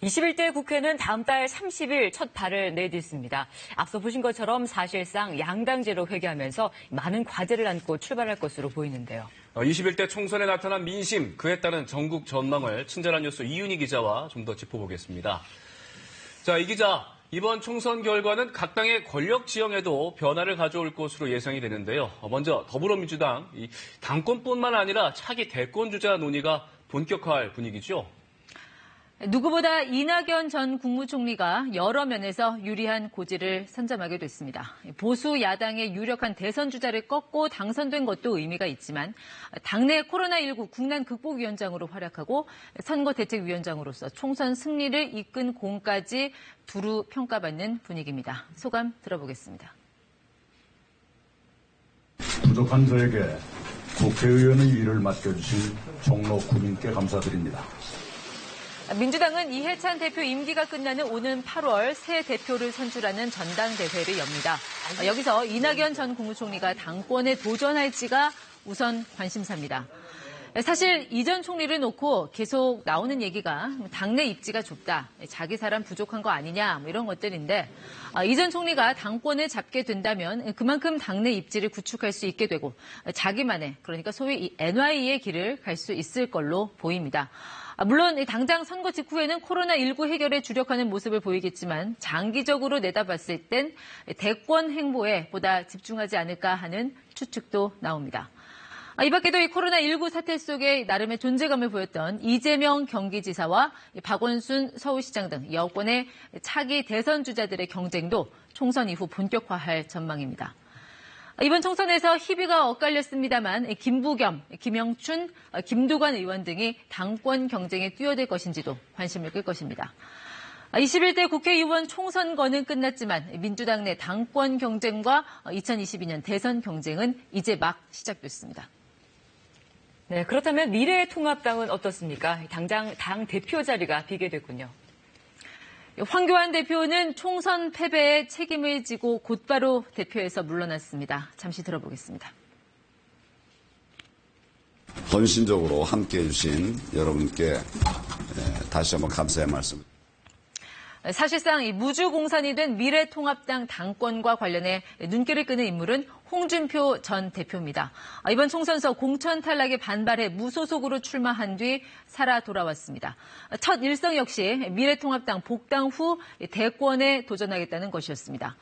21대 국회는 다음 달 30일 첫 발을 내딛습니다. 앞서 보신 것처럼 사실상 양당제로 회귀하면서 많은 과제를 안고 출발할 것으로 보이는데요. 21대 총선에 나타난 민심, 그에 따른 전국 전망을 친절한 뉴스 이윤희 기자와 좀 더 짚어보겠습니다. 자, 이 기자, 이번 총선 결과는 각 당의 권력 지형에도 변화를 가져올 것으로 예상이 되는데요. 먼저 더불어민주당, 당권뿐만 아니라 차기 대권 주자 논의가 본격화할 분위기죠. 누구보다 이낙연 전 국무총리가 여러 면에서 유리한 고지를 선점하게 됐습니다. 보수 야당의 유력한 대선 주자를 꺾고 당선된 것도 의미가 있지만 당내 코로나19 국난 극복위원장으로 활약하고 선거대책위원장으로서 총선 승리를 이끈 공까지 두루 평가받는 분위기입니다. 소감 들어보겠습니다. 부족한 저에게 국회의원의 일을 맡겨주신 종로 구민께 감사드립니다. 민주당은 이해찬 대표 임기가 끝나는 오는 8월 새 대표를 선출하는 전당대회를 엽니다. 여기서 이낙연 전 국무총리가 당권에 도전할지가 우선 관심사입니다. 사실 이 전 총리를 놓고 계속 나오는 얘기가 당내 입지가 좁다, 자기 사람 부족한 거 아니냐 이런 것들인데 이 전 총리가 당권을 잡게 된다면 그만큼 당내 입지를 구축할 수 있게 되고 자기만의, 그러니까 소위 NY의 길을 갈 수 있을 걸로 보입니다. 물론 당장 선거 직후에는 코로나19 해결에 주력하는 모습을 보이겠지만 장기적으로 내다봤을 땐 대권 행보에 보다 집중하지 않을까 하는 추측도 나옵니다. 이 밖에도 이 코로나19 사태 속에 나름의 존재감을 보였던 이재명 경기지사와 박원순 서울시장 등 여권의 차기 대선 주자들의 경쟁도 총선 이후 본격화할 전망입니다. 이번 총선에서 희비가 엇갈렸습니다만 김부겸, 김영춘, 김두관 의원 등이 당권 경쟁에 뛰어들 것인지도 관심을 끌 것입니다. 21대 국회의원 총선거는 끝났지만 민주당 내 당권 경쟁과 2022년 대선 경쟁은 이제 막 시작됐습니다. 네, 그렇다면 미래통합당은 어떻습니까? 당장 당 대표 자리가 비게 됐군요. 황교안 대표는 총선 패배에 책임을 지고 곧바로 대표에서 물러났습니다. 잠시 들어보겠습니다. 헌신적으로 함께해 주신 여러분께 다시 한번 감사의 말씀. 사실상 이 무주공산이 된 미래통합당 당권과 관련해 눈길을 끄는 인물은 홍준표 전 대표입니다. 이번 총선서 공천 탈락에 반발해 무소속으로 출마한 뒤 살아 돌아왔습니다. 첫 일성 역시 미래통합당 복당 후 대권에 도전하겠다는 것이었습니다.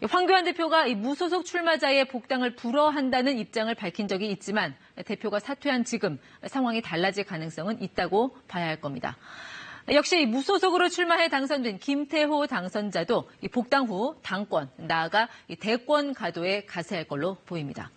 황교안 대표가 이 무소속 출마자의 복당을 불허한다는 입장을 밝힌 적이 있지만 대표가 사퇴한 지금 상황이 달라질 가능성은 있다고 봐야 할 겁니다. 역시 무소속으로 출마해 당선된 김태호 당선자도 복당 후 당권, 나아가 대권 가도에 가세할 걸로 보입니다.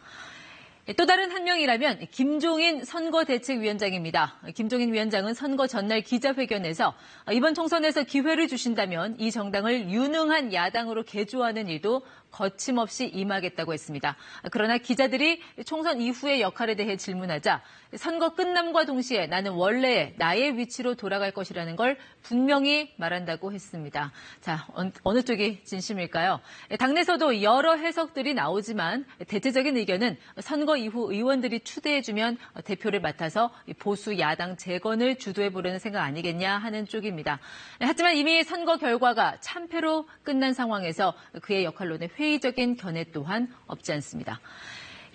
또 다른 한 명이라면 김종인 선거대책위원장입니다. 김종인 위원장은 선거 전날 기자회견에서 이번 총선에서 기회를 주신다면 이 정당을 유능한 야당으로 개조하는 일도 거침없이 임하겠다고 했습니다. 그러나 기자들이 총선 이후의 역할에 대해 질문하자 선거 끝남과 동시에 나는 원래 나의 위치로 돌아갈 것이라는 걸 분명히 말한다고 했습니다. 자, 어느 쪽이 진심일까요? 당내에서도 여러 해석들이 나오지만 대체적인 의견은 선거 이후 의원들이 추대해주면 대표를 맡아서 보수 야당 재건을 주도해보려는 생각 아니겠냐 하는 쪽입니다. 하지만 이미 선거 결과가 참패로 끝난 상황에서 그의 역할론에 회의적인 견해 또한 없지 않습니다.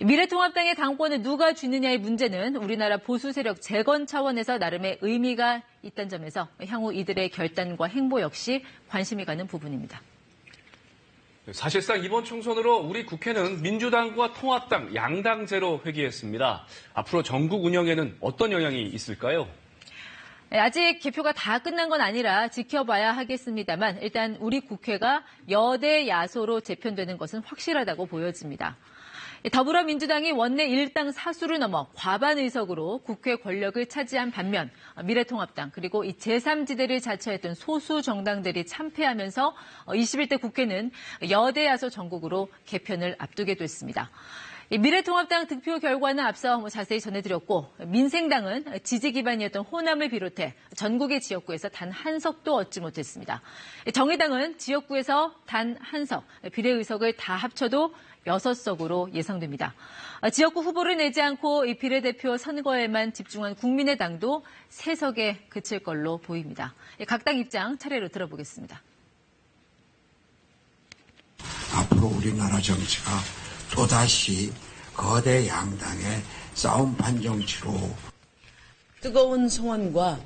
미래통합당의 당권을 누가 쥐느냐의 문제는 우리나라 보수 세력 재건 차원에서 나름의 의미가 있다는 점에서 향후 이들의 결단과 행보 역시 관심이 가는 부분입니다. 사실상 이번 총선으로 우리 국회는 민주당과 통합당, 양당제로 회귀했습니다. 앞으로 전국 운영에는 어떤 영향이 있을까요? 아직 개표가 다 끝난 건 아니라 지켜봐야 하겠습니다만 일단 우리 국회가 여대 야소로 재편되는 것은 확실하다고 보여집니다. 더불어민주당이 원내 일당 사수를 넘어 과반 의석으로 국회 권력을 차지한 반면 미래통합당 그리고 이 제3지대를 자처했던 소수 정당들이 참패하면서 21대 국회는 여대 야소 전국으로 개편을 앞두게 됐습니다. 미래통합당 득표 결과는 앞서 자세히 전해드렸고 민생당은 지지 기반이었던 호남을 비롯해 전국의 지역구에서 단 한 석도 얻지 못했습니다. 정의당은 지역구에서 단 한 석, 비례의석을 다 합쳐도 6석으로 예상됩니다. 지역구 후보를 내지 않고 이 비례대표 선거에만 집중한 국민의당도 3석에 그칠 걸로 보입니다. 각 당 입장 차례로 들어보겠습니다. 앞으로 우리나라 정치가 또다시 거대 양당의 싸움판 정치로 뜨거운 성원과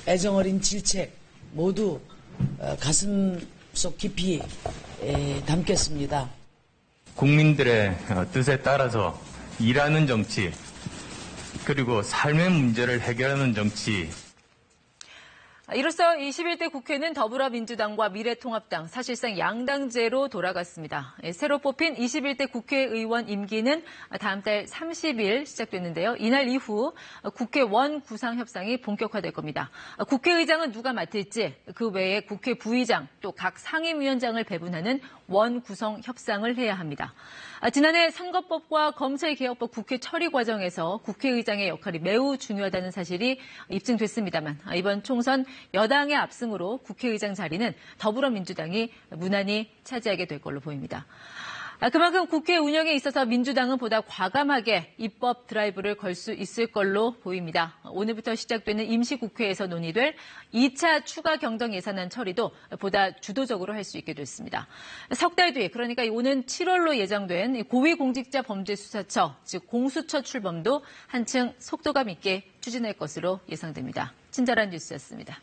애정어린 질책 모두 가슴속 깊이 담겠습니다. 국민들의 뜻에 따라서 일하는 정치, 그리고 삶의 문제를 해결하는 정치. 이로써 21대 국회는 더불어민주당과 미래통합당, 사실상 양당제로 돌아갔습니다. 새로 뽑힌 21대 국회의원 임기는 다음 달 30일 시작됐는데요. 이날 이후 국회원 구상 협상이 본격화될 겁니다. 국회의장은 누가 맡을지, 그 외에 국회 부의장, 또 각 상임위원장을 배분하는 원 구성 협상을 해야 합니다. 지난해 선거법과 검찰개혁법 국회 처리 과정에서 국회의장의 역할이 매우 중요하다는 사실이 입증됐습니다만 이번 총선 여당의 압승으로 국회의장 자리는 더불어민주당이 무난히 차지하게 될 걸로 보입니다. 그만큼 국회 운영에 있어서 민주당은 보다 과감하게 입법 드라이브를 걸 수 있을 걸로 보입니다. 오늘부터 시작되는 임시국회에서 논의될 2차 추가 경정 예산안 처리도 보다 주도적으로 할 수 있게 됐습니다. 석 달 뒤, 그러니까 오는 7월로 예정된 고위공직자범죄수사처, 즉 공수처 출범도 한층 속도감 있게 추진할 것으로 예상됩니다. 친절한 뉴스였습니다.